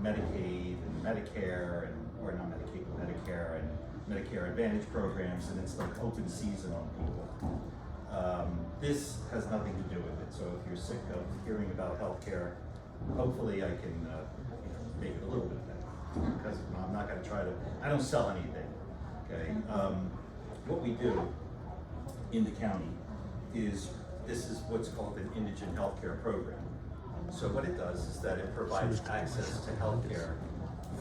Medicaid and Medicare and, or not Medicaid, but Medicare and Medicare Advantage programs, and it's like open season on people. This has nothing to do with it. So if you're sick of hearing about healthcare, hopefully I can make it a little bit better. Because I'm not going to try to. I don't sell anything. Okay. What we do in the county is this is what's called an indigent healthcare program. So what it does is that it provides access to healthcare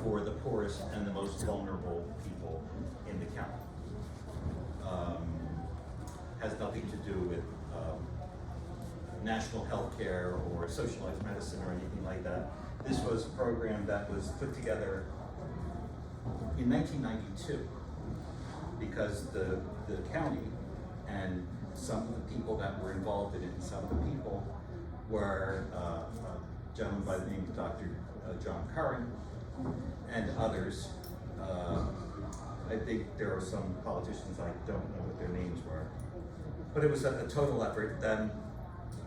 for the poorest and the most vulnerable people in the county. Has nothing to do with national health care or socialized medicine or anything like that. This was a program that was put together in 1992 because the county and some of the people that were involved in it, and some of the people were a gentleman by the name of Dr. John Curran and others. I think there are some politicians, I don't know what their names were, but it was a total effort. Them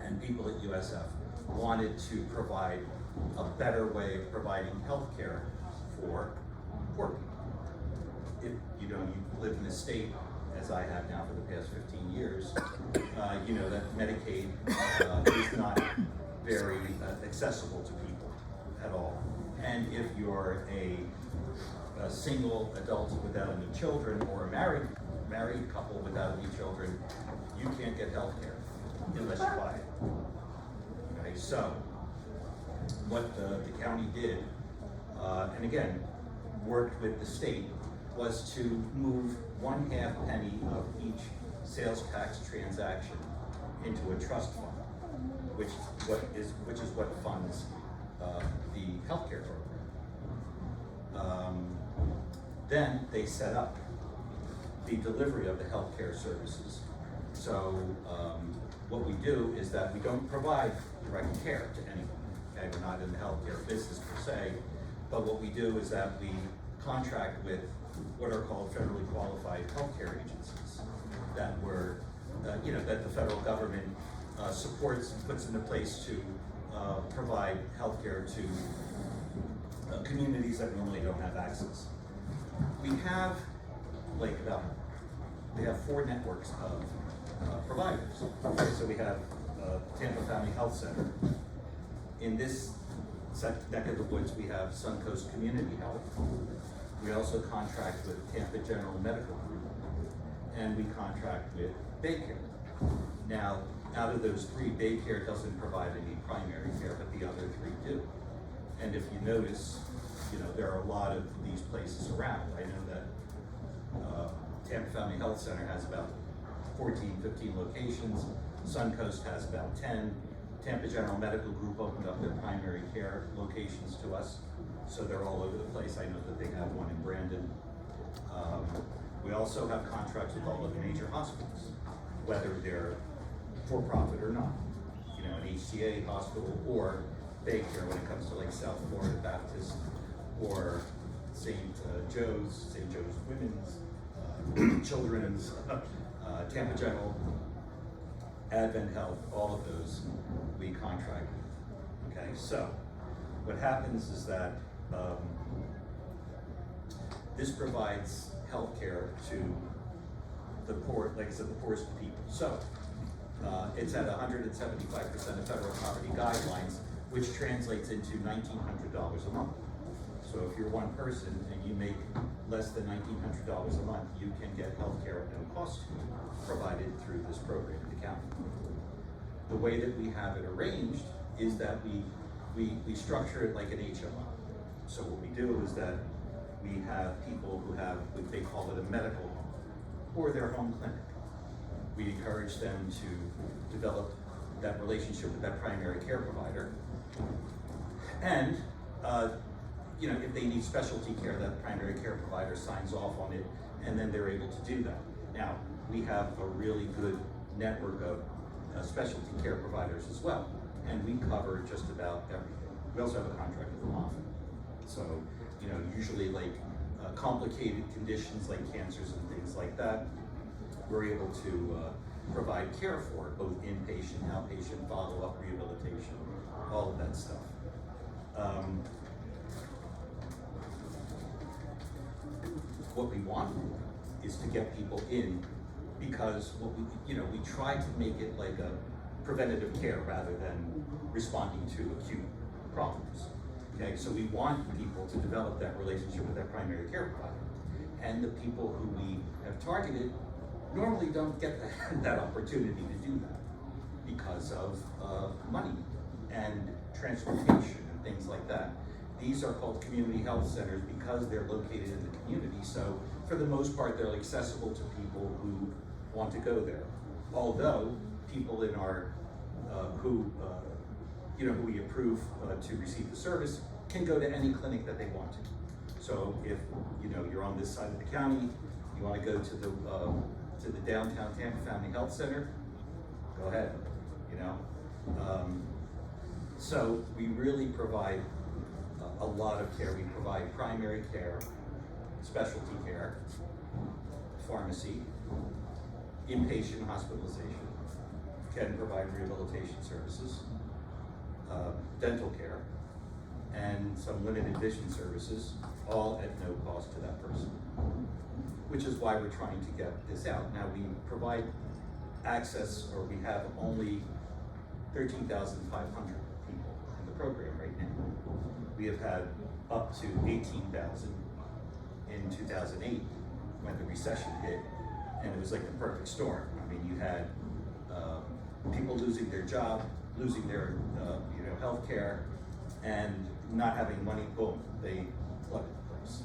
and people at USF wanted to provide a better way of providing health care for poor people. If you live in a state, as I have now for the past 15 years, you know that Medicaid is not very accessible to people at all. And if you're a single adult without any children or a married couple without any children, you can't get health care unless you buy it. Okay, so what the county did, and again, worked with the state, was to move 1/2 penny of each sales tax transaction into a trust fund, which is what funds the healthcare program. Then they set up the delivery of the healthcare services. So what we do is that we don't provide direct care to anyone. Okay, we're not in the healthcare business per se, but what we do is that we contract with what are called federally qualified healthcare agencies that were, that the federal government supports and puts into place to provide healthcare to communities that normally don't have access. We have we have 4 networks of providers. Okay, so we have Tampa Family Health Center. In this neck of the woods, we have Suncoast Community Health. We also contract with Tampa General Medical Group, and we contract with Baycare. Now, out of those 3, Baycare doesn't provide any primary care, but the other 3 do. And if you notice, there are a lot of these places around. I know that Tampa Family Health Center has about 14, 15 locations. Suncoast has about 10. Tampa General Medical Group opened up their primary care locations to us, so they're all over the place. I know that they have one in Brandon. We also have contracts with all of the major hospitals, whether they're for-profit or not. An HCA hospital or Baycare when it comes to South Florida Baptist or St. Joe's Women's, Children's, Tampa General, Advent Health, all of those we contract with. Okay, so what happens is that this provides health care to the poor, like I said, the poorest people. So it's at 175% of federal poverty guidelines, which translates into $1,900 a month. So if you're one person and you make less than $1,900 a month, you can get health care at no cost to you, provided through this program in the county. The way that we have it arranged is that we structure it like an HMO. So what we do is that we have people who have what they call it a medical home or their home clinic. We encourage them to develop that relationship with that primary care provider. And if they need specialty care, that primary care provider signs off on it, and then they're able to do that. Now, we have a really good network of specialty care providers as well, and we cover just about everything. We also have a contract with them often. So, usually complicated conditions like cancers and things like that, we're able to provide care for, both inpatient, outpatient, follow-up rehabilitation, all of that stuff. what we want is to get people in, because what we try to make it like a preventative care rather than responding to acute problems. Okay, so we want people to develop that relationship with their primary care provider. And the people who we have targeted normally don't get that opportunity to do that because of money and transportation and things like that. These are called community health centers because they're located in the community. So for the most part, they're accessible to people who want to go there. Although people in our, who we approve to receive the service can go to any clinic that they want to. So if you're on this side of the county, you want to go to the downtown Tampa Family Health Center, go ahead. So we really provide a lot of care. We provide primary care, specialty care, pharmacy, inpatient hospitalization, can provide rehabilitation services, dental care, and some limited vision services, all at no cost to that person, which is why we're trying to get this out. Now we provide access, or we have only 13,500 people in the program right now. We have had up to 18,000 in 2008 when the recession hit, and it was like the perfect storm. I mean, you had people losing their job, losing their health care, and not having money, boom, they flooded the place.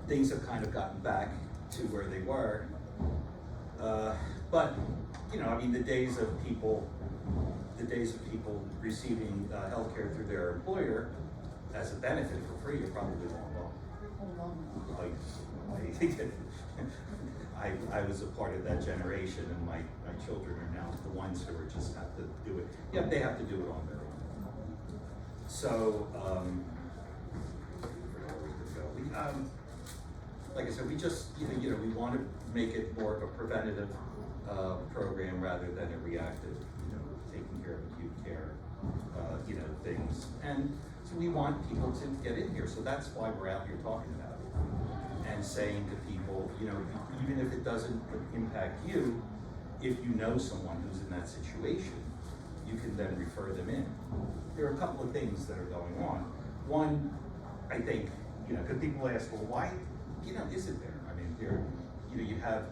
Things have kind of gotten back to where they were, but the days of people receiving health care through their employer as a benefit for free are probably long gone. I was a part of that generation, and my children are now the ones who just have to do it. Yeah, they have to do it on their own. So, like I said, we just, we want to make it more of a preventative program rather than a reactive, taking care of acute care, things. And so we want people to get in here. So that's why we're out here talking about it and saying to people, even if it doesn't impact you, if you know someone who's in that situation, you can then refer them in. There are a couple of things that are going on. One, I think, because people ask, well, why, isn't there? I mean, you have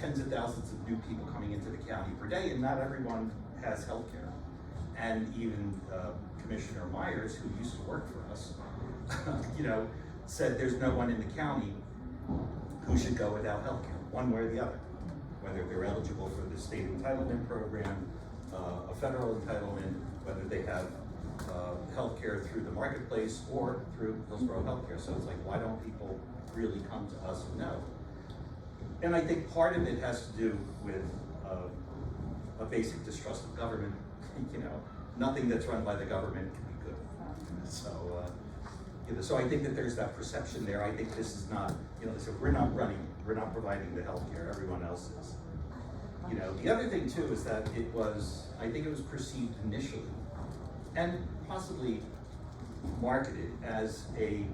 tens of thousands of new people coming into the county per day, and not everyone has health care. And even Commissioner Myers, who used to work for us, said there's no one in the county who should go without health care, one way or the other, whether they're eligible for the state entitlement program, a federal entitlement, whether they have health care through the marketplace or through Hillsborough Healthcare. So it's like, why don't people really come to us and know? And I think part of it has to do with a basic distrust of government. Nothing that's run by the government can be good. So I think that there's that perception there. I think this is not, so we're not providing the health care, everyone else is. The other thing too is that I think it was perceived initially and possibly marketed as a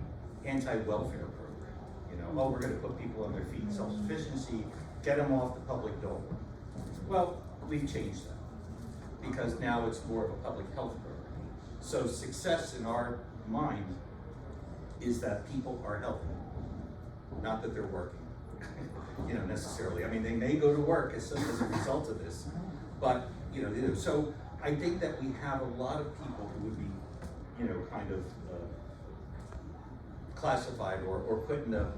anti-welfare program. Oh, we're going to put people on their feet, self-sufficiency, get them off the public dole. Well, we've changed that because now it's more of a public health program. So success in our mind is that people are healthy, not that they're working, necessarily. I mean, they may go to work as a result of this, but, so I think that we have a lot of people who would be, kind of classified or put in the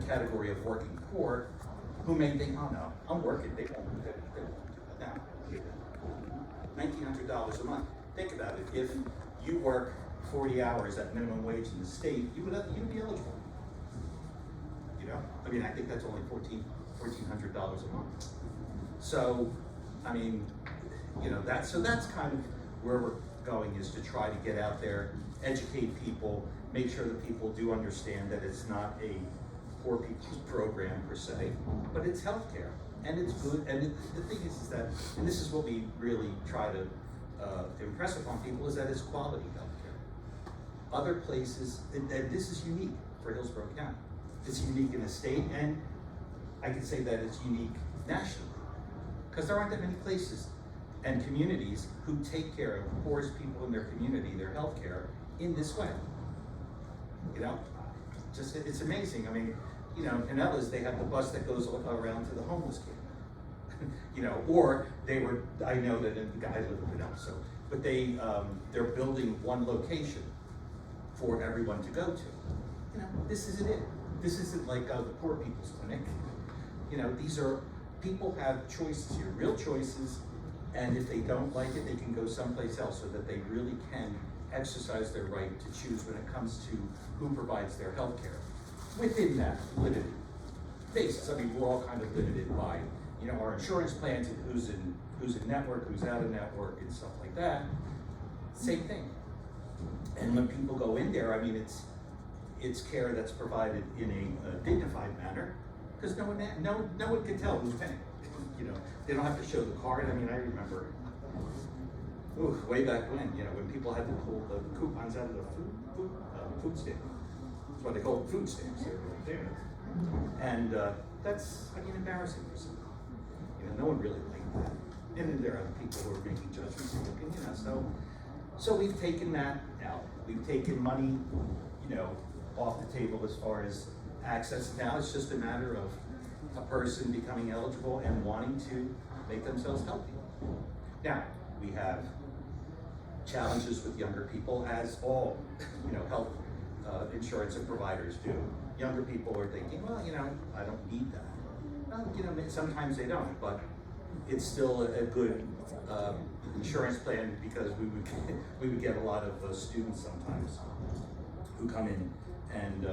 category of working poor, who may think, oh no, I'm working, they won't do that. Now, $1,900 a month. Think about it. If you work 40 hours at minimum wage in the state, you'd be eligible. I mean, I think that's only $1,400 a month. So, I mean, that's kind of where we're going, is to try to get out there, educate people, make sure that people do understand that it's not a poor people's program per se, but it's healthcare, and it's good. And the thing is that, and this is what we really try to impress upon people, is that it's quality healthcare. Other places, and this is unique. for Hillsborough County. It's unique in the state, and I can say that it's unique nationally, because there aren't that many places and communities who take care of the poorest people in their community, their health care, in this way. You know, just, it's amazing. I mean, you know, in Ellis, they have the bus that goes around to the homeless camp. You know, or they were, I know that the guy lived in Ellis, so, but they're building one location for everyone to go to. You know, this isn't it. This isn't like the poor people's clinic. You know, these are, people have choices here, real choices, and if they don't like it, they can go someplace else, so that they really can exercise their right to choose when it comes to who provides their health care. Within that limited basis. I mean, we're all kind of limited by, you know, our insurance plans and who's in network, who's out of network, and stuff like that. Same thing. And when people go in there, I mean, it's care that's provided in a dignified manner, because no one can tell who's paying. You know, they don't have to show the card. I mean, I remember, way back when, you know, when people had to pull the coupons out of the food stamp. That's why they call it food stamps. And that's, I mean, embarrassing for some. You know, no one really liked that. And then there are other people who are making judgments and looking, you know, so we've taken that out. We've taken money, you know, off the table as far as access. Now it's just a matter of a person becoming eligible and wanting to make themselves healthy. Now, we have challenges with younger people, as all, you know, health insurance and providers do. Younger people are thinking, well, you know, I don't need that. Well, you know, sometimes they don't, but it's still a good insurance plan, because we would get a lot of students sometimes who come in and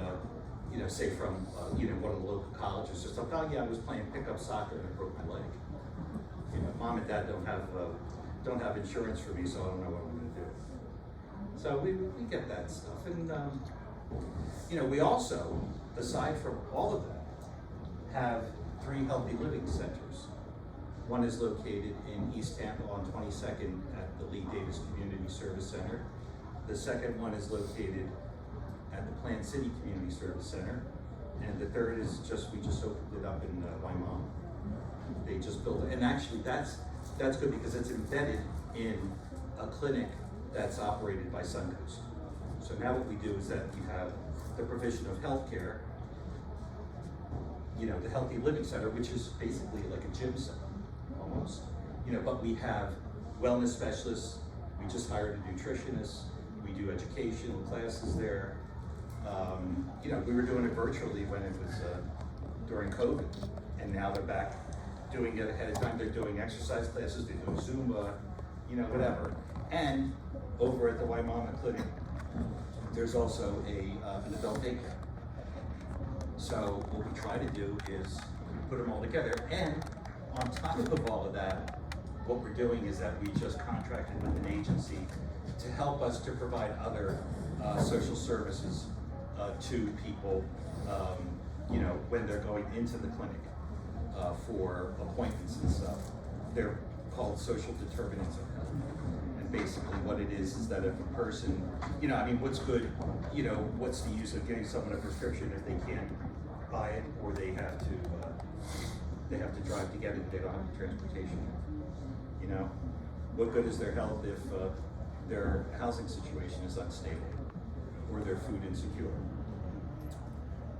you know, say from you know, one of the local colleges or something. Oh yeah, I was playing pickup soccer and I broke my leg. You know, mom and dad don't have insurance for me, so I don't know what I'm going to do. So we get that stuff, and you know, we also, aside from all of that, have 3 healthy living centers. One is located in East Tampa on 22nd at the Lee Davis Community Service Center. The second one is located at the Plant City Community Service Center. And the third is we just opened it up in Wyoming. They just built it, and actually that's good, because it's embedded in a clinic that's operated by Suncoast. So now what we do is that we have the provision of healthcare, you know, the Healthy Living Center, which is basically like a gym center, almost. You know, but we have wellness specialists. We just hired a nutritionist. We do educational classes there. You know, we were doing it virtually when it was during COVID, and now they're back doing it ahead of time. They're doing exercise classes, they're doing Zumba, you know, whatever. And over at the Waimama Clinic, there's also an adult daycare. So what we try to do is put them all together. And on top of all of that, what we're doing is that we just contracted with an agency to help us to provide other social services to people, you know, when they're going into the clinic for appointments and stuff. They're called social determinants of health. And basically what it is that if a person, you know, I mean, what's good, you know, what's the use of getting someone a prescription if they can't buy it, or they have to drive to get it, they don't have the transportation. You know, what good is their health if their housing situation is unstable or they're food insecure?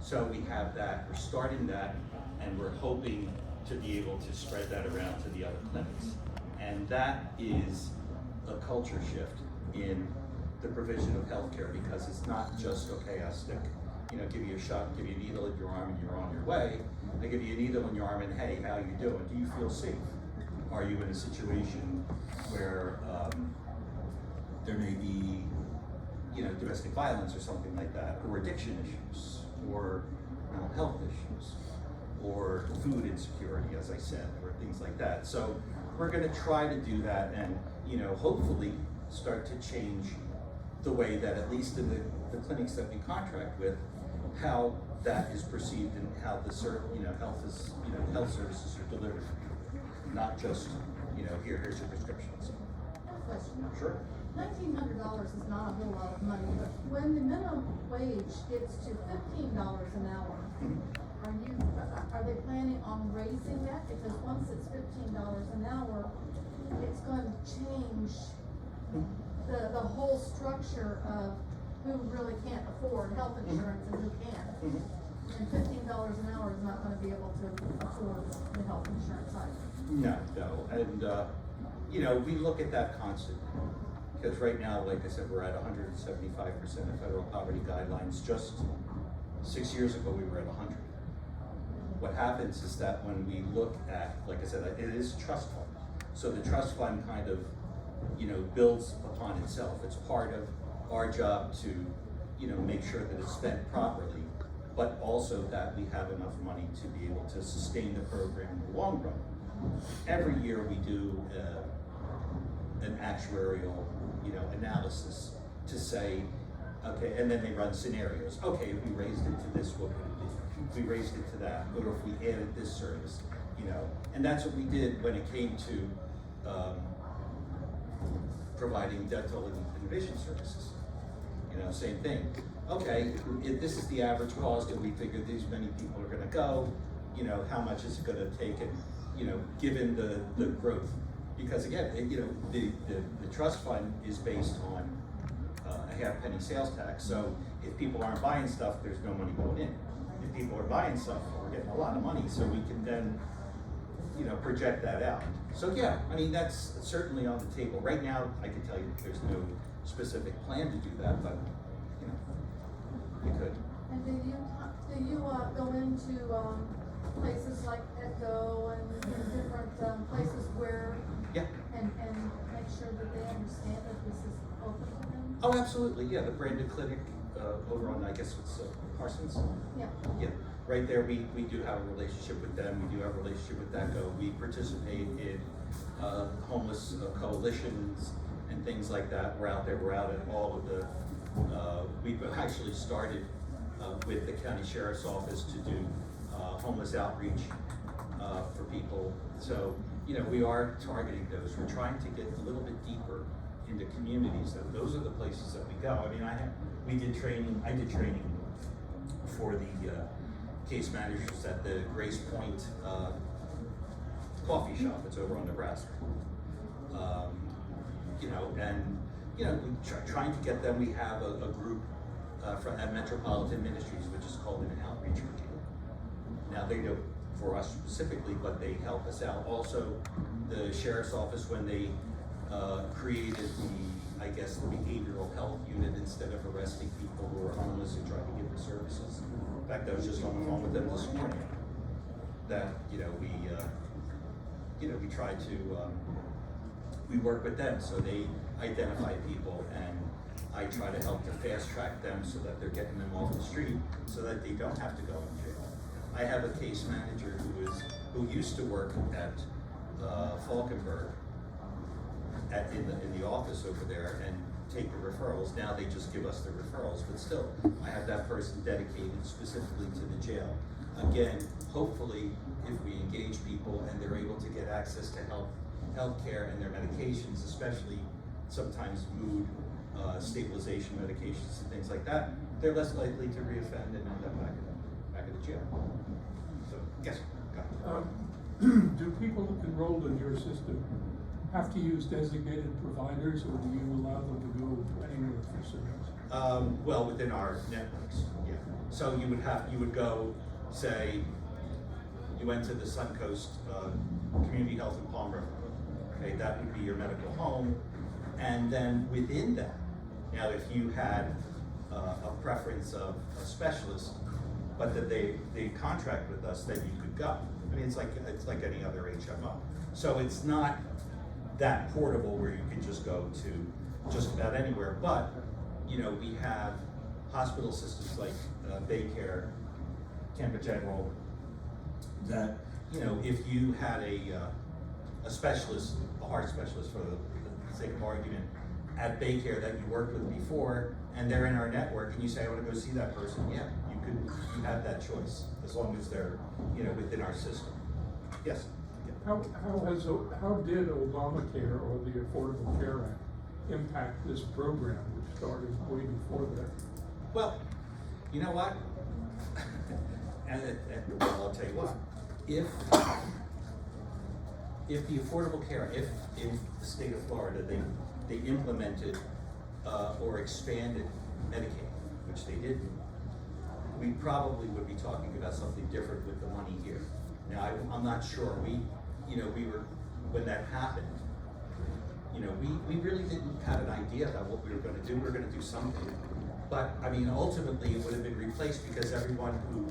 So we have that, we're starting that, and we're hoping to be able to spread that around to the other clinics. And that is a culture shift in the provision of healthcare, because it's not just, okay, I'll stick, you know, give you a shot, give you a needle in your arm and you're on your way. I give you a needle in your arm and, hey, how you doing? Do you feel safe? Are you in a situation where there may be, you know, domestic violence or something like that, or addiction issues, or mental health issues, or food insecurity, as I said, or things like that. So we're going to try to do that, and, you know, hopefully start to change the way that, at least in the clinics that we contract with, how that is perceived and how the health services are delivered, not just, you know, here's your prescriptions. Question. Sure. $1,900 is not a whole lot of money, but when the minimum wage gets to $15 an hour, are they planning on raising that? Because once it's $15 an hour, it's going to change the whole structure of who really can't afford health insurance and who can. And $15 an hour is not going to be able to afford the health insurance either. No, and you know, we look at that constantly, because right now, like I said, we're at 175% of federal poverty guidelines. Just 6 years ago, we were at 100. What happens is that when we look at, like I said, it is a trust fund. So the trust fund kind of, you know, builds upon itself. It's part of our job to, you know, make sure that it's spent properly, but also that we have enough money to be able to sustain the program in the long run. Every year we do an actuarial, you know, analysis to say, okay, and then they run scenarios. Okay, if we raised it to this, what would it be? If we raised it to that, or if we added this service, you know, and that's what we did when it came to providing dental and vision services. You know, same thing. Okay, if this is the average cost, and we figured these many people are going to go, you know, how much is it going to take, and you know, given the growth, because again, you know, the trust fund is based on a half-penny sales tax. So if people aren't buying stuff, there's no money going in. If people are buying stuff, we're getting a lot of money, so we can then, you know, project that out. So yeah, I mean, that's certainly on the table. Right now, I can tell you there's no specific plan to do that, but you know, we could. And do you go into places like Echo and different places where and make sure that they understand that this is open to them? Oh, absolutely, yeah. The branded clinic over on, I guess it's Parsons. Yeah. Yeah. Right there, we do have a relationship with them. We do have a relationship with Echo. We participate in homeless coalitions and things like that. We're out there. We're out at all of the. We've actually started with the county sheriff's office to do homeless outreach for people. So you know, we are targeting those. We're trying to get a little bit deeper into communities. Those are the places that we go. I mean, I did training for the case managers at the Grace Point coffee shop. It's over on Nebraska. You know, and you know, we trying to get them. We have a group at Metropolitan Ministries, which is called an outreach group. Now they do for us specifically, but they help us out. Also, the sheriff's office, when they created the, I guess, the behavioral health unit, instead of arresting people who are homeless and trying to give them services. In fact, I was just on the phone with them this morning. That you know, we try to we work with them, so they identify people, and I try to help to fast track them so that they're getting them off the street, so that they don't have to go in jail. I have a case manager who used to work at Falkenberg in the office over there and take the referrals. Now they just give us the referrals, but still, I have that person dedicated specifically to the jail. Again, hopefully, if we engage people and they're able to get access to healthcare and their medications, especially sometimes mood stabilization medications and things like that, they're less likely to reoffend and end up back at the jail. So, yes. Do people enrolled in your system have to use designated providers, or do you allow them to go anywhere for service? Well, within our networks, yeah. So you would go, say, you went to the Suncoast Community Health in Palm River. Okay, that would be your medical home, and then within that, now if you had a preference of a specialist, but that they contract with us, then you could go. I mean, it's like any other HMO. So it's not that portable where you can just go to just about anywhere. But you know, we have hospital systems like Baycare, Tampa General, that you know, if you had a specialist, a heart specialist for the sake of argument, at Baycare that you worked with before, and they're in our network, and you say, I want to go see that person, yeah, you have that choice, as long as they're, you know, within our system. Yes? Yeah. How did Obamacare or the Affordable Care Act impact this program, which started way before that. Well, you know what? Well, I'll tell you what, if the Affordable Care, if the state of Florida, they implemented or expanded Medicaid, which they didn't, we probably would be talking about something different with the money here. Now, I'm not sure, we were, when that happened, we really didn't have an idea about what we were gonna do. We were gonna do something. But, I mean, ultimately, it would have been replaced because everyone who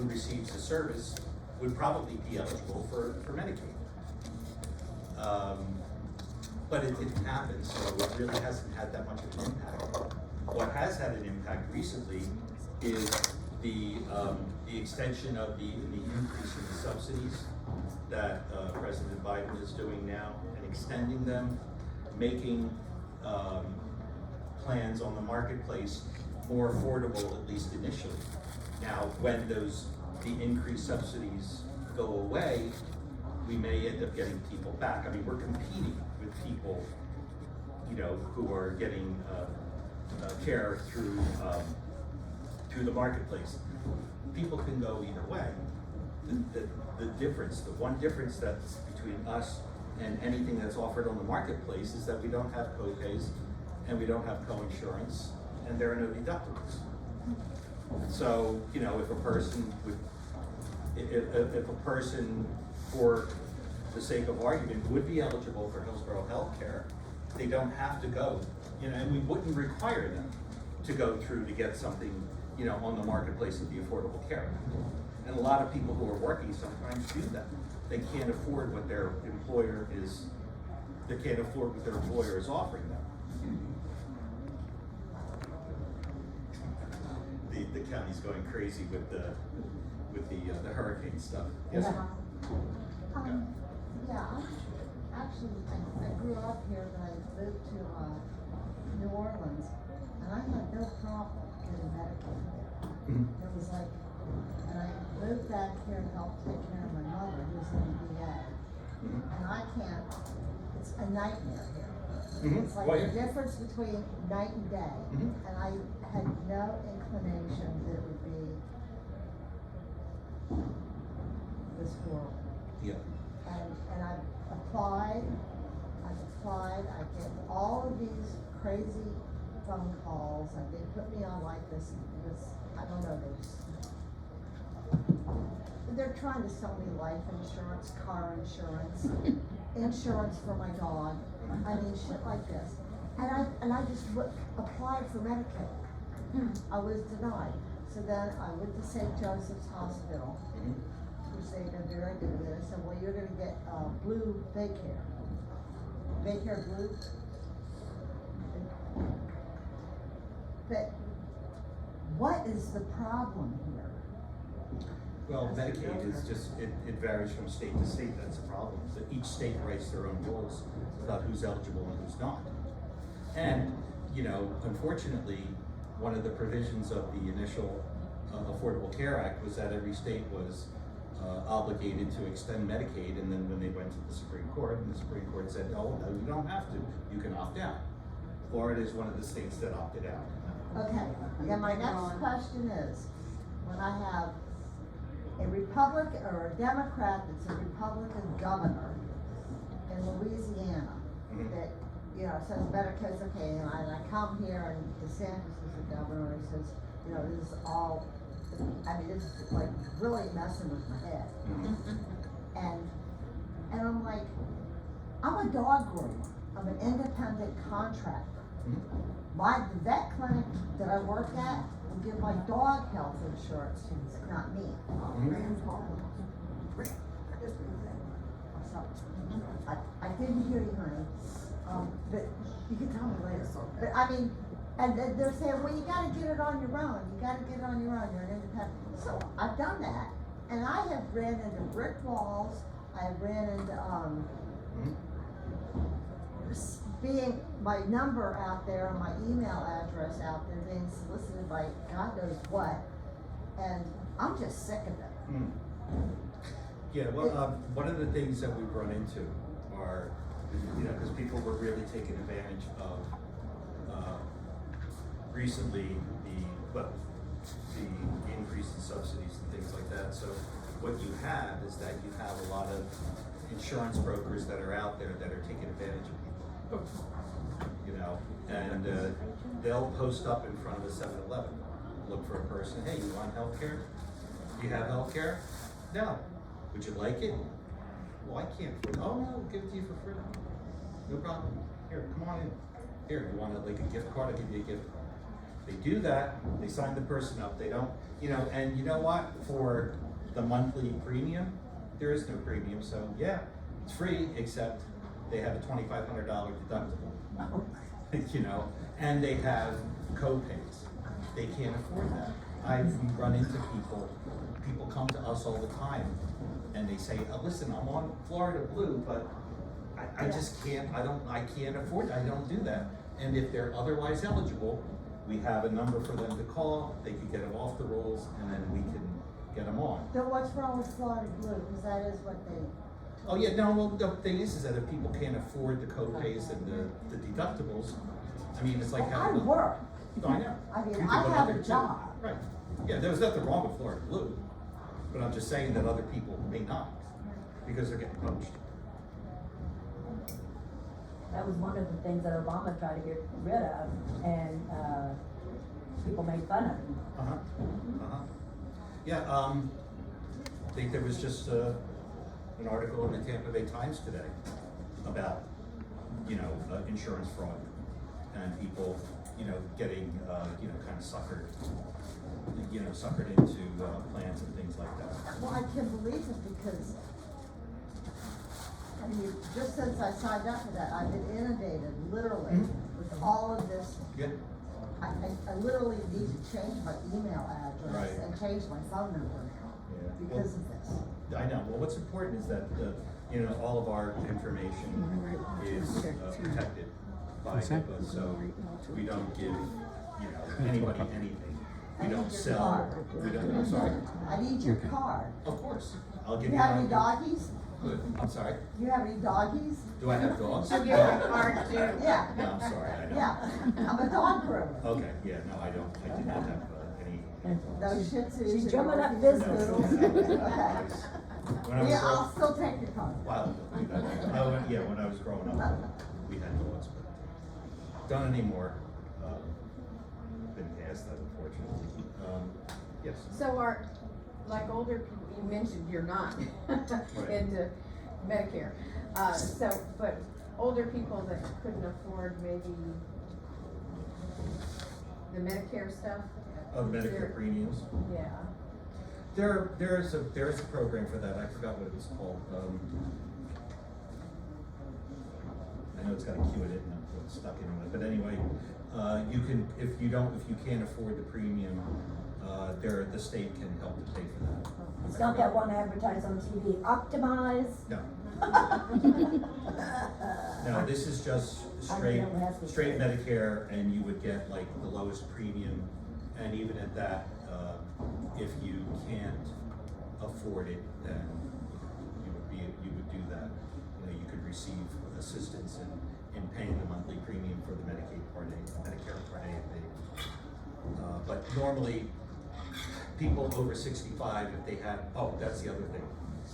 receives the service would probably be eligible for Medicaid. But it didn't happen, so it really hasn't had that much of an impact. What has had an impact recently is the extension of the increase in the subsidies that President Biden is doing now, and extending them, making plans on the marketplace more affordable, at least initially. Now, when the increased subsidies go away, we may end up getting people back. I mean, we're competing with people, who are getting care through the marketplace. People can go either way. The one difference that's between us and anything that's offered on the marketplace is that we don't have co-pays and we don't have co-insurance and there are no deductibles. So, if a person, for the sake of argument, would be eligible for Hillsborough health care, they don't have to go, and we wouldn't require them to go through to get something, on the marketplace of the Affordable Care Act. And a lot of people who are working sometimes do that. They can't afford what their employer is offering them. The county's going crazy with the hurricane stuff. Yes, sir? I grew up here, but I moved to New Orleans, and I had no problem getting Medicaid there. It was like, and I moved back here to help take care of my mother, who's in the VA. And I can't, it's a nightmare here. It's like the difference between night and day. And I had no inclination that it would be this world. Yeah. And I've applied, I get all of these crazy phone calls, and they put me on like this, I don't know, they're trying to sell me life insurance, car insurance, insurance for my dog, I mean, shit like this. And I just applied for Medicaid. I was denied. So then I went to St. Joseph's Hospital, which they've been very good with it. I said, well, you're gonna get blue daycare. Daycare blue. But what is the problem here? Well, Medicaid is just, it varies from state to state, that's the problem. So each state writes their own rules about who's eligible and who's not. And, unfortunately, one of the provisions of the initial Affordable Care Act was that every state was obligated to extend Medicaid, and then when they went to the Supreme Court, and the Supreme Court said, no, you don't have to, you can opt out. Florida is one of the states that opted out. Okay, then my next question is, when I have a Republican or a Democrat that's a Republican governor in Louisiana that, says Medicaid's okay, and I come here and DeSantis is the governor, and says, this is all, this is like really messing with my head. And I'm like, I'm a dog groomer, I'm an independent contractor. The vet clinic that I work at will give my dog health insurance, not me. I didn't hear you, honey, but you can tell me later. But and they're saying, well, you gotta get it on your own, you're an independent. So I've done that, and I have ran into brick walls, I've ran into, being my number out there and my email address out there being solicited by God knows what, and I'm just sick of it. Yeah, well, one of the things that we've run into are You know, because people were really taking advantage of, recently, the increase in subsidies and things like that. So what you have is that you have a lot of insurance brokers that are out there that are taking advantage of people. You know, and they'll post up in front of a 7-Eleven, look for a person, hey, you want healthcare? Do you have healthcare? No. Would you like it? Well, I can't. Oh no, we'll give it to you for free. No problem. Here, come on in. Here, you want like a gift card? I'll give you a gift card. They do that, they sign the person up, they don't, you know, and you know what? For the monthly premium, there is no premium, so yeah, it's free, except they have a $2,500 deductible. You know, and they have co-pays. They can't afford that. I've run into people come to us all the time, and they say, listen, I'm on Florida Blue, but I just can't, I can't afford it, I don't do that. And if they're otherwise eligible, we have a number for them to call, they could get them off the rolls, and then we can get them on. Then what's wrong with Florida Blue, because that is what they. Oh yeah, no, well, the thing is that if people can't afford the co-pays and the deductibles, I mean, it's like I having. work. No, I know. I mean, You I could go have there a too. job. Right, yeah, there's nothing wrong with Florida Blue, but I'm just saying that other people may not, because they're getting poached. That was one of the things that Obama tried to get rid of, and, people made fun of him. Yeah, I think there was just, an article in the Tampa Bay Times today about, you know, insurance fraud and people, you know, getting, you know, kind of suckered into, plans and things like that. Well, I can believe it because, I mean, just since I signed up for that, I've been inundated literally with all of this. Yeah, I literally need to change my email address Right. and change my phone number now Yeah. because of this. I know, well, what's important is that, you know, all of our information is protected by HIPAA, so we don't give, you know, anybody anything. We I don't need your sell, card. we don't, I'm sorry, I need your card. of course, I'll Do give you you. have any my- doggies? I'm sorry, Do you have any doggies? do I have dogs? I'll give you a card too. Yeah. No, I'm sorry, I don't. Yeah, I'm a dog groomer. Okay, yeah, no, I don't, I do not have any. Those Shih Tzus. She's and drumming up Yorkies. business. Okay. When I was Yeah, growing- I'll still take your card. Wow, yeah, when I was growing up, we had dogs, but don't anymore. Been past that, unfortunately. Yes. So are, like older people, you mentioned you're not into Medicare, but older people that couldn't afford maybe the Medicare stuff? Of Medicare premiums. Yeah, There's a program for that, I forgot what it was called. I know it's got a Q in it and I'm stuck in it, but anyway, you can, if you can't afford the premium, the state can help to pay for that. It's not that one advertised on TV, optimize. No. No, this is just straight Medicare, and you would get like the lowest premium, and even at that, if you can't afford it, then you would do that. You know, you could receive assistance in paying the monthly premium for the Medicare Part A and B. But normally, people over 65, if they have, that's the other thing.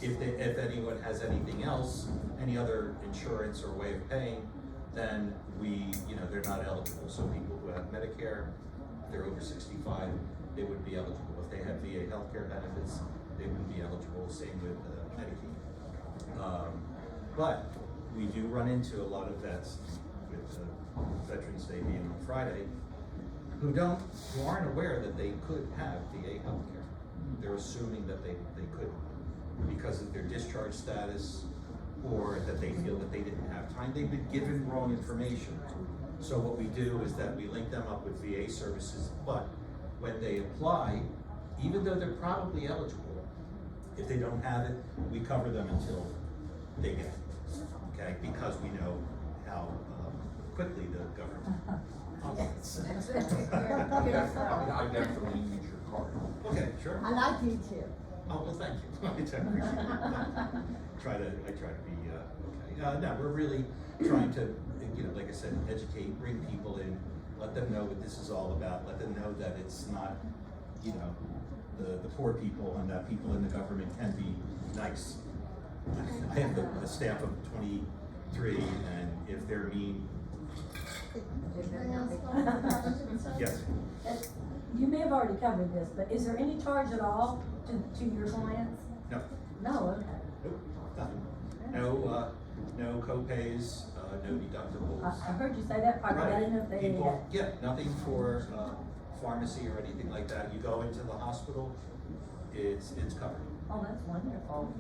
If anyone has anything else, any other insurance or way of paying, then they're not eligible. So people who have Medicare, if they're over 65, they would be eligible. If they have VA healthcare benefits, they would be eligible. Same with Medicaid. But we do run into a lot of vets with Veterans Day being on Friday, who aren't aware that they could have VA healthcare. They're assuming that they could because of their discharge status, or that they feel that they didn't have time. They've been given wrong information. So what we do is that we link them up with VA services, but when they apply, even though they're probably eligible, if they don't have it, we cover them until they get it, okay? Because we know how quickly the government. I definitely need your card. Okay, sure. And I do too. Oh, well, thank you. I appreciate it. I try to be, okay. No, we're really trying to, like I said, educate, bring people in, let them know what this is all about, let them know that it's not, the poor people and that people in the government can be nice. I have a staff of 23, and if they're mean, Anything else on the question, sir? yes. You may have already covered this, but is there any charge at all to your clients? No, No, okay. nope, nothing. No co-pays, no deductibles. I heard you say that part, but I didn't know if they People, had. yeah, nothing for pharmacy or anything like that. You go into the hospital, it's covered, Oh, that's wonderful.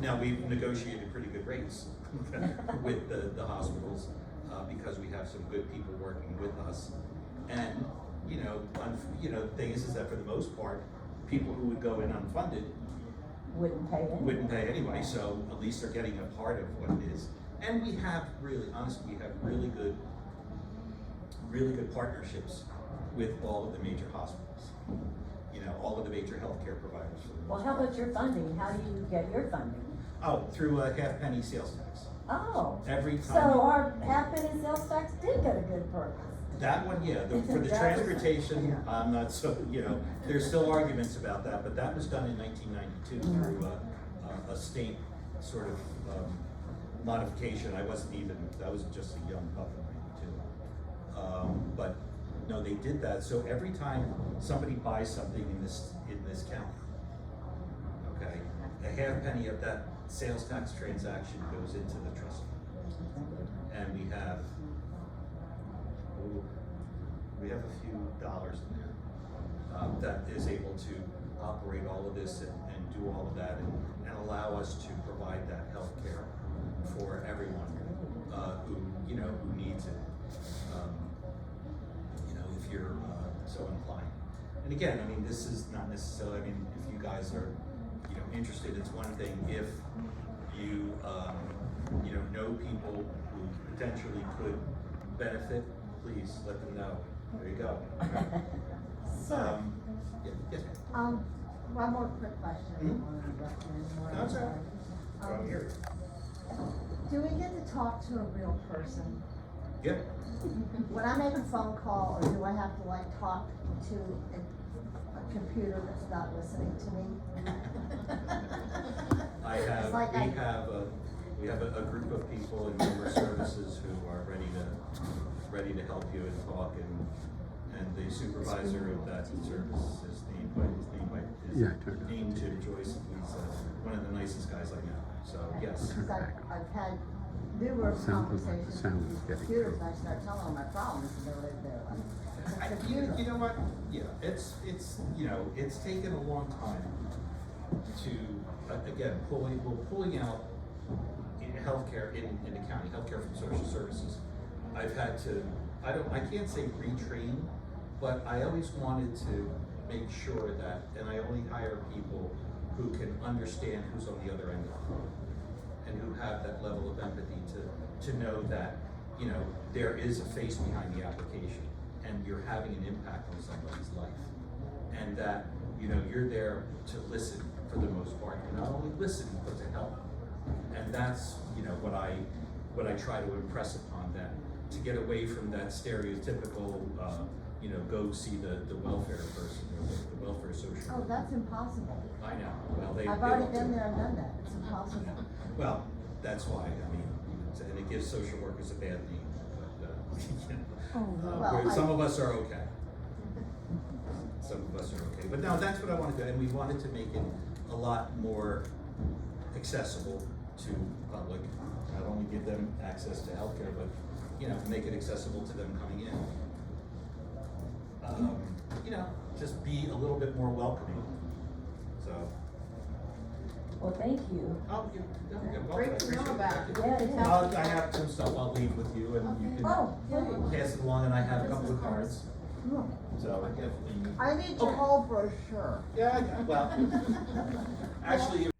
Now, we've negotiated pretty good rates with the hospitals, because we have some good people working with us. And, the thing is that for the most part, people who would go in unfunded Wouldn't pay it. wouldn't pay anyway, so at least they're getting a part of what it is. And we have honestly, we have really good partnerships with all of the major hospitals. All of the major healthcare providers for the most Well, how part. about your funding? How do you get your funding? Oh, through a half-penny sales tax. Oh. Every So time. our half-penny sales tax did go to good purpose. That one, yeah, for the That was- transportation, yeah. I'm not so, there's still arguments about that, but that was done in 1992 through a state sort of modification. I was just a young pup in 92. But no, they did that, so every time somebody buys something in this county, okay, a half penny of that sales tax transaction goes into the trust fund. And we have a few dollars in there that is able to operate all of this and do all of that and allow us to provide that health care for everyone who needs it. If you're so inclined. And again, this is not necessarily, if you guys are interested, it's one thing. If you know people who potentially could benefit, please let them know. There you go. Sir, Yes. one more quick question. I don't wanna interrupt you anymore. No, it's all right. Um, I'm here. Do we get to talk to a real person? Yep. When I make a phone call, or do I have to talk to a computer that's not listening to me? It's like We have a group of people in member services who are ready to help you and talk, and the supervisor of that service is named Jim Joyce. He's one of the nicest guys I know, so yes. Because I've had numerous conversations with these computers, and I start telling them my problems, and they're like, it's a computer. You know what, yeah, it's taken a long time to, again, pulling out in healthcare in the county, healthcare from social services. I've had to, I can't say retrain, but I always wanted to make sure that, and I only hire people who can understand who's on the other end of it, and who have that level of empathy to know that, there is a face behind the application, and you're having an impact on somebody's life. And that, you're there to listen for the most part, and not only listen, but to help. And that's, what I try to impress upon them, to get away from that stereotypical, go see the welfare person or the welfare social worker. Oh, that's impossible. I know, well, I've already been there and done that, it's impossible. Well, that's why, and it gives social workers a bad name, but, Well, some of us are okay. Some of us are okay, but no, that's what I wanted to do, and we wanted to make it a lot more accessible to public. Not only give them access to healthcare, but, make it accessible to them coming in. Just be a little bit more welcoming, so. Well, thank you. Oh, you're welcome. Great to know about. Yeah, it is. I have some stuff I'll leave with you, and you Oh, can good. pass it along, and I have a couple of cards, so. I need your whole brochure. Yeah, well, actually,